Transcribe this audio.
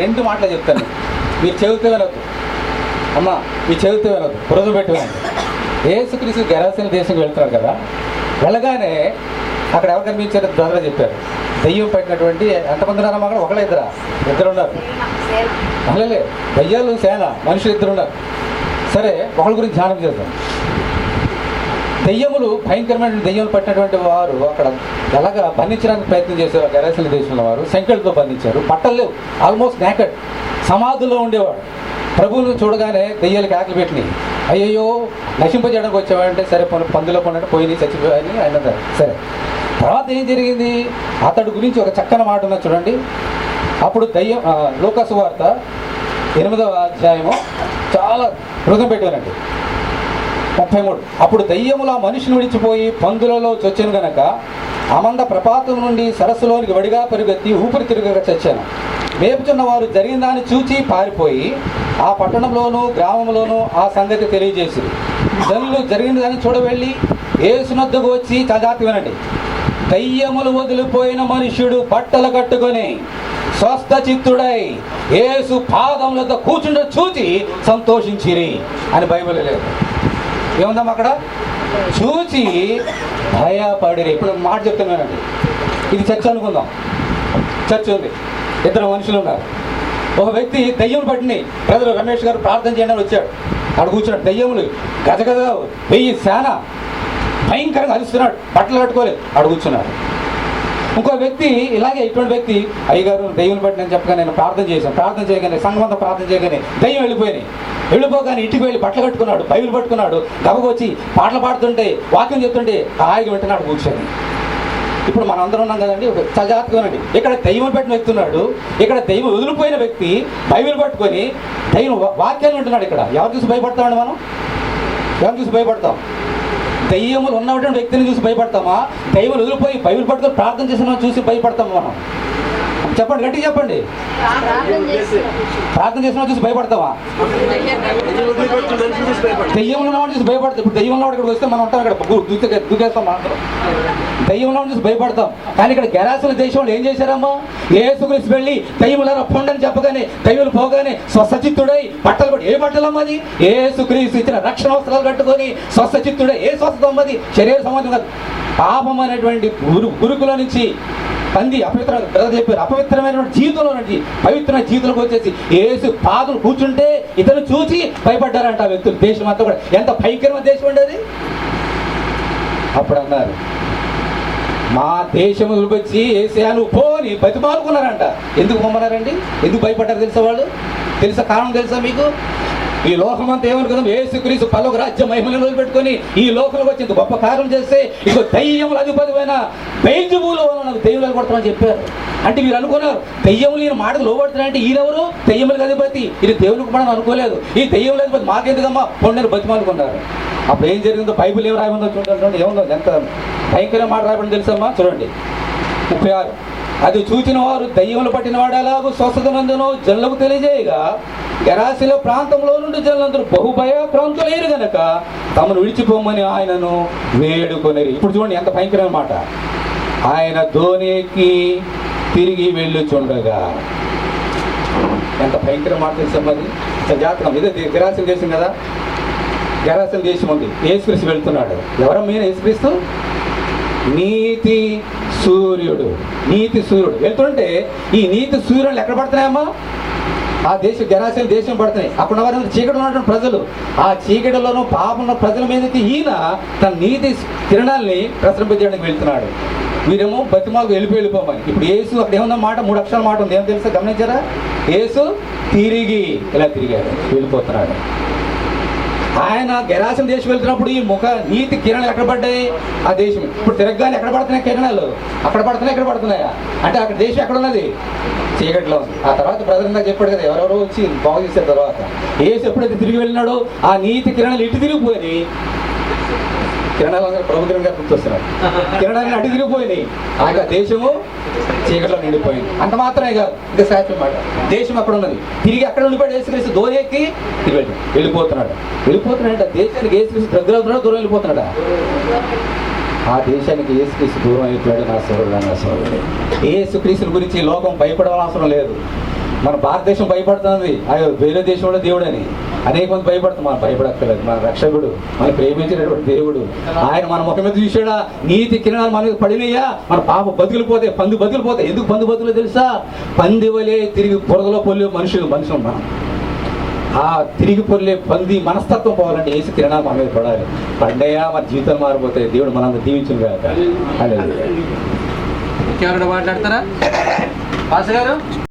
రెండు మాటలు చెప్తాను, మీరు చెబితే వినదు అమ్మా, మీరు చెబితే వినదు, బురద పెట్టి వినండి. యేసుక్రీస్తు గెరాసిన దేశంకి వెళ్తున్నారు కదా, వెళ్ళగానే అక్కడ ఎవరు కనిపించారు? బ్రదర్ చెప్పారు, దెయ్యం పట్టినటువంటి ఎంతమంది ఉన్నారమ్మా అక్కడ? ఒకళ్ళ ఇద్దరు ఉన్నారు. అలాగే దయ్యాలు సేన, మనుషులు ఇద్దరు ఉన్నారు. సరే, ఒకళ్ళ గురించి ధ్యానం చేద్దాం. దెయ్యములు, భయంకరమైన దెయ్యములు పట్టినటువంటి వారు అక్కడ ఎలాగా బంధించడానికి ప్రయత్నం చేశారు. గెరాసిన దేశంలో వారు సంఖ్యలతో బంధించారు, బట్టలు లేవు, ఆల్మోస్ట్ నేకెడ్, సమాధుల్లో ఉండేవాడు. ప్రభువును చూడగానే దెయ్యాలకు ఆకలి పెట్టినాయి. అయ్యయ్యో నశింపజేయడానికి వచ్చేవాడంటే సరే పందులో కొన్నట్టు పోయి చచ్చిపోయాయని ఆయన. సరే, తర్వాత ఏం జరిగింది? అతడి గురించి ఒక చక్కని మాట ఉన్నది చూడండి. అప్పుడు దయ్యం, లూకాసు వార్త 8వ అధ్యాయము చాలా హృదయం పెట్టానండి, 33. అప్పుడు దయ్యముల మనిషిని విడిచిపోయి పందులలో చొచ్చాను గనక అమంద ప్రపాతం నుండి సరస్సులోనికి వడిగా పరిగెత్తి ఊపిరి తిరగక చచ్చాను. మేపుచున్న వారు జరిగిన దాన్ని చూచి పారిపోయి ఆ పట్టణంలోనూ గ్రామంలోనూ ఆ సంగతి తెలియజేసి జనులు జరిగిన దాన్ని చూడవెళ్ళి యేసునొద్దకు వచ్చి చదాతి వినండి. దయ్యములు వదిలిపోయిన మనుష్యుడు బట్టలు కట్టుకొని స్వస్థ చిత్తుడై యేసు పాదములతో కూర్చుండ చూచి సంతోషించిరి అని బైబిల్ లేదు. ఏముందమ్మా అక్కడ? చూచి భయపడిరి. ఇప్పుడు మాట చెప్తున్నానండి, ఇది చర్చ అనుకుందాం. చర్చ ఉంది, ఇద్దరు మనుషులు ఉన్నారు. ఒక వ్యక్తి దయ్యం పట్టినాయి, బ్రదర్ రమేష్ గారు ప్రార్థన చేయడానికి వచ్చాడు. అక్కడ కూర్చున్నాడు. దయ్యములు గజగజ 1000 సేన భయంకరంగా అరుస్తున్నాడు, బట్టలు కట్టుకోలేదు, అక్కడ కూర్చున్నాడు. ఇంకో వ్యక్తి ఇలాగే, ఇటువంటి వ్యక్తి, అయ్యగారు దయ్యం పట్టినని చెప్పగా నేను ప్రార్థన చేశాను. ప్రార్థన చేయగానే, సంఘమంతా ప్రార్థన చేయగానే దయ్యం వెళ్ళిపోగానే ఇంటికి వెళ్ళి బట్టలు కట్టుకున్నాడు, బైబిల్ పట్టుకున్నాడు, గబగొచ్చి పాటలు పాడుతుంటే, వాక్యం చెప్తుంటే హాయిగా వింటున్నాడు కూర్చొని. ఇప్పుడు మనం అందరం ఉన్నాం కదండి, ఒక జాగ్రత్తగానండి. ఇక్కడ దయ్యం పెట్టిన వ్యక్తి ఉన్నాడు, ఇక్కడ దయ్యం వదిలిపోయిన వ్యక్తి బైబిల్ పట్టుకొని దయ్యం వాక్యాలు వింటున్నాడు. ఇక్కడ ఎవరు చూసి భయపడతామండి మనం? ఎవరు చూసి భయపడతాం? దయ్యములు ఉన్నటువంటి వ్యక్తిని చూసి భయపడతామా? దయ్యములు వదిలిపోయి బైబిల్ పట్టుకొని ప్రార్థన చేసిన చూసి భయపడతామా మనం? చెప్పండి, గట్టిగా చెప్పండి. ప్రార్థన చేసిన చూసి భయపడతావా? దయ్యంలో ఉన్నవాడిని చూసి భయపడతాం. ఇప్పుడు దయ్యంలో ఇక్కడికి వస్తే మనం ఉంటాం, ఇక్కడ దూకేస్తాం, మనం దయ్యంలో చూసి భయపడతాం. కానీ ఇక్కడ గెరాసిన దేశంలో ఏం చేశారమ్మా? యేసుక్రీస్తు వెళ్ళి దయ్యములారా పొండని చెప్పగానే దయ్యములు పోగానే స్వస్థచిత్తుడై బట్టలు కూడా, ఏ బట్టలు అమ్మది? యేసుక్రీస్తు ఇచ్చిన రక్షణ వస్త్రాలు కట్టుకొని స్వస్థచిత్తుడై, ఏ స్వస్థత అమ్మది? శరీర సంబంధం కాదు, పాపం అనేటువంటి గురుకుల నుంచి పంది అపవిత్రమైన జీవితంలో నుంచి పవిత్రమైన జీవితంలోకి వచ్చేసి యేసు పాదం కూర్చుంటే ఇతను చూసి భయపడ్డారంట ఆ వ్యక్తులు. దేశం అంతా కూడా ఎంత భయంకరమైన దేశం ఉండేది. అప్పుడు అన్నారు, మా దేశం వచ్చి ఏసియాను పోని బతిమాలుకున్నారంట. ఎందుకు పొమ్మన్నారండి? ఎందుకు భయపడ్డారు తెలుసా? వాళ్ళు తెలుసా? కారణం తెలుసా మీకు? ఈ లోకం అంతా ఏమనుకుందాం, యేసుక్రీస్తు పరలోక రాజ్య మహిమలను వదిలిపెట్టుకొని ఈ లోకంలోకి వచ్చి గొప్ప కార్యం చేస్తే ఇక దయ్యముల అధిపతిమైన బెల్జెబూలో నాకు దెయ్యాలు కొడతామని చెప్పారు. అంటే మీరు అనుకున్నారు దెయ్యములు ఈయన మాటకు లోబడుతున్నాయంటే ఈయనెవరు? దెయ్యములకు అధిపతి. ఇది దేవునికి మనం అనుకోలేదు. ఈ దెయ్యముల అధిపతి మాకెందుకమ్మా పొండని బతిమాలుకున్నారు. అప్పుడు ఏం జరిగిందో బైబిల్ ఏం రాయమందో చూడండి. ఏముందో ఎంత భయంకరమైన మాట రాయబడి తెలుసమ్మా? చూడండి 36. అది చూచిన వారు దయ్యములు పట్టిన వాడు ఎలాగూ స్వస్థత నందునో జనులకు తెలియజేయగా గెరాసిన ప్రాంతంలో నుండి జనులందరూ బహుభయప్రాంతులేరు గనక తమను విడిచిపోమని ఆయనను వేడుకొనిరి. ఇప్పుడు చూడండి ఎంత భయంకరమైన మాట. ఆయన ధోనికి తిరిగి వెళ్ళుచుండగా, ఎంత భయంకర మాట తెలుసమ్మది. జాతకం ఇదే గెరాసిన దేశం కదా, గెరాసిన దేశం ఉంది. యేసుక్రీస్తు వెళ్తున్నాడు. ఎవరమ్మా యేసుక్రీస్తు? నీతి సూర్యుడు. నీతి సూర్యుడు వెళ్తుంటే ఈ నీతి సూర్యుడు ఎక్కడ పడుతున్నాయమ్మా? ఆ దేశం గెరాసిన దేశం పడుతున్నాయి. అక్కడ వారి చీకటి ఉన్నటువంటి ప్రజలు, ఆ చీకటిలోనూ పాపం ఉన్న ప్రజల మీదకి ఈయన తన నీతి కిరణాల్ని ప్రసరింపజేయడానికి వెళ్తున్నాడు. వీరేమో బతిమాలకు వెళ్ళిపోమని. ఇప్పుడు యేసు అక్కడ ఏమన్నా మాట, 3 అక్షరాల మాట ఉంది. ఏం తెలుసా? గమనించారా? యేసు తిరిగి ఇలా తిరిగాడు, వెళ్ళిపోతున్నాడు. ఆయన గెరాసిన దేశం వెళ్తున్నప్పుడు ఈ నీతి కిరణాలు ఎక్కడ పడ్డాయి? ఆ దేశం. ఇప్పుడు తిరగగానే ఎక్కడ పడుతున్నాయి కిరణాలు? అక్కడ పడుతున్నాయి, ఎక్కడ పడుతున్నాయా? అంటే అక్కడ దేశం ఎక్కడ ఉన్నది? చీకట్లో ఉంది. ఆ తర్వాత ప్రజలంగా చెప్పాడు కదా, ఎవరెవరో వచ్చి బాగు చేసిన తర్వాత యేసు ఎప్పుడైతే తిరిగి వెళ్ళినాడో ఆ నీతి కిరణాలు ఇటు తిరిగిపోయి, కిరణాలు ప్రభు కిరణ్ గారు గుర్తొస్తున్నాడు, కిరణాలు అటు తిరిగిపోయినాయి. ఆ దేశము చీకట్లో నిండిపోయింది. అంత మాత్రమే కాదు, ఇంకా సాధ్యం మాట, దేశం అక్కడ ఉన్నది. తిరిగి అక్కడ ఉండిపోయాడు యేసుక్రీస్తు. దోరేకి వెళ్ళిపోతున్నాడు. ఆ దేశానికి యేసుక్రీస్తు దగ్గర దూరం వెళ్ళిపోతున్నాడా? ఆ దేశానికి యేసుక్రీస్తు దూరం అయిపోయాడు. నా సోదరుడు, నా సోదరుడు, యేసుక్రీస్తు గురించి లోకం భయపడవలసిన అవసరం లేదు. మన భారతదేశం భయపడుతుంది అయ్యో వేరే దేశంలో దేవుడు అని. అనేక మంది భయపడుతుంది. మనం భయపడక్కర్లేదు. మన రక్షకుడు, మన ప్రేమించినటువంటి దేవుడు, ఆయన మన ముఖం మీద చూసాడా, నీతి కిరణాలు మన మీద పడినయ్యా, మన పాప బతుకులిపోతే, పంది బతుకులిపోతే. ఎందుకు పంది బతుకులు తెలుసా? పంది వలే తిరిగి బురదలో పొల్లే మనుషులు మనం. ఆ తిరిగి పొల్లే పంది మనస్తత్వం పోవాలంటే ఏసు కిరణాలు మన మీద పడాలి. పడ్డాయా మన జీవితం మారిపోతాయి. దేవుడు మనందరూ దీవించును గాక. హల్లెలూయా. ఇంకెవరైనా మాట్లాడతారా పాస్ గారు?